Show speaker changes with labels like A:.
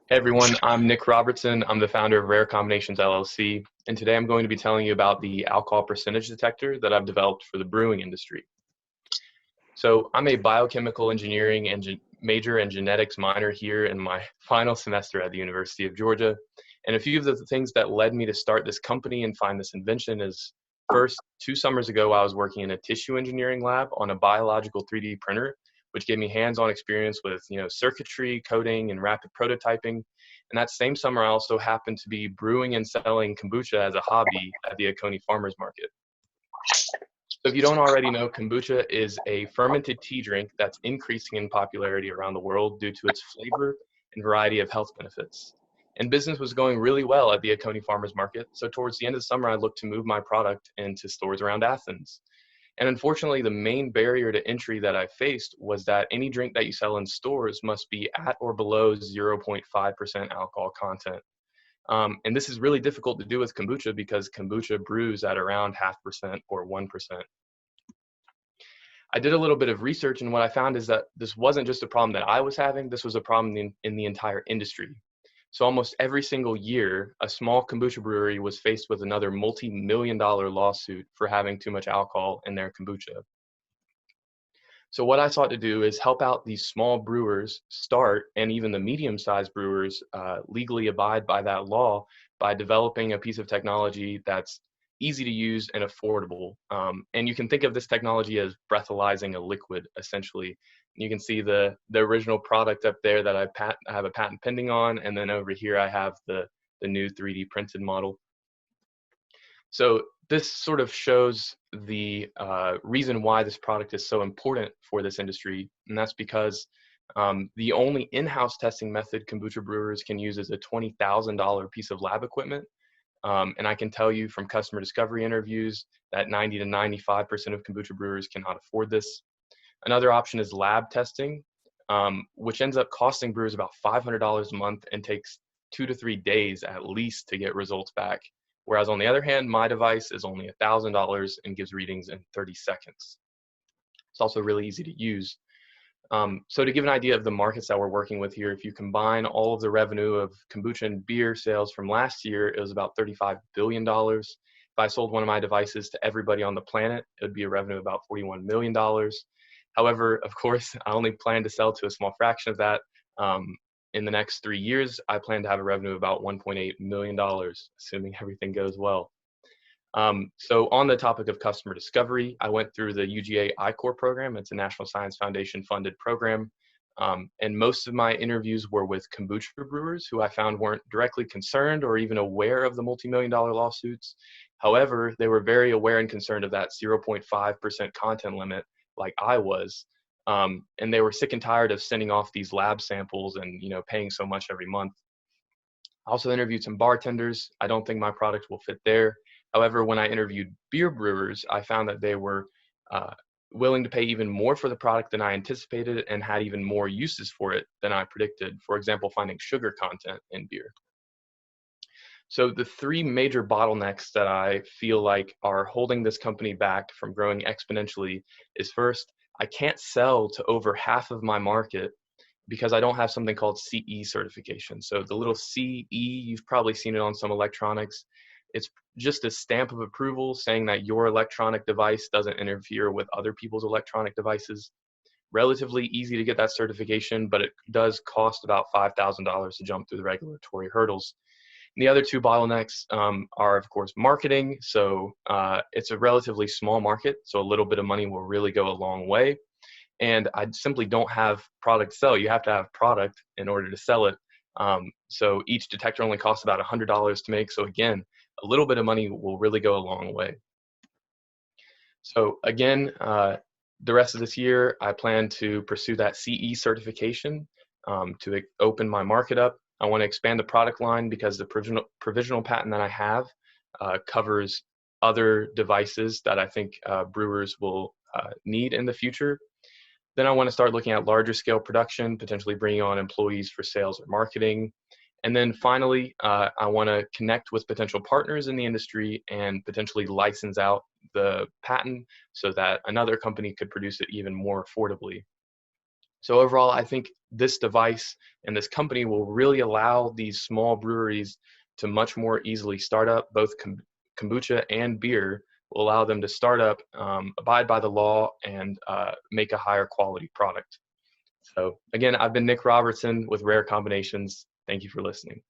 A: Hey everyone, I'm Nick Robertson. I'm the founder of Rare Combinations LLC, and today I'm going to be telling you about the alcohol percentage detector that I've developed for the brewing industry. So I'm a biochemical engineering and major and genetics minor here in my final semester at the University of Georgia. And a few of the things that led me to start this company and find this invention is first, 2 summers ago, I was working in a tissue engineering lab on a biological 3D printer, which gave me hands-on experience with, circuitry, coding, and rapid prototyping. And that same summer, I also happened to be brewing and selling kombucha as a hobby at the Oconee Farmers Market. So if you don't already know, kombucha is a fermented tea drink that's increasing in popularity around the world due to its flavor and variety of health benefits. And business was going really well at the Oconee Farmers Market, so towards the end of the summer, I looked to move my product into stores around Athens. And unfortunately, the main barrier to entry that I faced was that any drink that you sell in stores must be at or below 0.5% alcohol content. And this is really difficult to do with kombucha because kombucha brews at around 0.5% or 1%. I did a little bit of research, and what I found is that this wasn't just a problem that I was having, this was a problem in the entire industry. So almost every single year, a small kombucha brewery was faced with another multi-million-dollar lawsuit for having too much alcohol in their kombucha. So what I sought to do is help out these small brewers start, and even the medium-sized brewers legally abide by that law by developing a piece of technology that's easy to use and affordable. And you can think of this technology as breathalyzing a liquid, essentially. You can see the original product up there that I have a patent pending on, and then over here I have the new 3D printed model. So this sort of shows the reason why this product is so important for this industry, and that's because the only in-house testing method kombucha brewers can use is a $20,000 piece of lab equipment. And I can tell you from customer discovery interviews that 90 to 95% of kombucha brewers cannot afford this. Another option is lab testing, which ends up costing brewers about $500 a month and takes 2 to 3 days at least to get results back. Whereas on the other hand, my device is only $1,000 and gives readings in 30 seconds. It's also really easy to use. So to give an idea of the markets that we're working with here, if you combine all of the revenue of kombucha and beer sales from last year, it was about $35 billion. If I sold one of my devices to everybody on the planet, it would be a revenue of about $41 million. However, of course, I only plan to sell to a small fraction of that. In the next 3 years, I plan to have a revenue of about $1.8 million, assuming everything goes well. So on the topic of customer discovery, I went through the UGA I-Corps program. It's a National Science Foundation funded program. And most of my interviews were with kombucha brewers who I found weren't directly concerned or even aware of the multi-million-dollar lawsuits. However, they were very aware and concerned of that 0.5% content limit like I was. And they were sick and tired of sending off these lab samples and paying so much every month. I also interviewed some bartenders. I don't think my product will fit there. However, when I interviewed beer brewers, I found that they were willing to pay even more for the product than I anticipated and had even more uses for it than I predicted. For example, finding sugar content in beer. So the three major bottlenecks that I feel like are holding this company back from growing exponentially is first, I can't sell to over half of my market because I don't have something called CE certification. So the little CE, you've probably seen it on some electronics. It's just a stamp of approval saying that your electronic device doesn't interfere with other people's electronic devices. Relatively easy to get that certification, but it does cost about $5,000 to jump through the regulatory hurdles. And the other two bottlenecks are, of course, marketing. So it's a relatively small market, so a little bit of money will really go a long way. And I simply don't have product to sell. You have to have product in order to sell it. So each detector only costs about $100 to make. So again, a little bit of money will really go a long way. So again, the rest of this year, I plan to pursue that CE certification to open my market up. I want to expand the product line because the provisional patent that I have covers other devices that I think brewers will need in the future. Then I want to start looking at larger scale production, potentially bringing on employees for sales or marketing. And then finally, I want to connect with potential partners in the industry and potentially license out the patent so that another company could produce it even more affordably. So overall, I think this device and this company will really allow these small breweries to much more easily start up. Both kombucha and beer will allow them to start up, abide by the law, and make a higher quality product. So again, I've been Nick Robertson with Rare Combinations. Thank you for listening.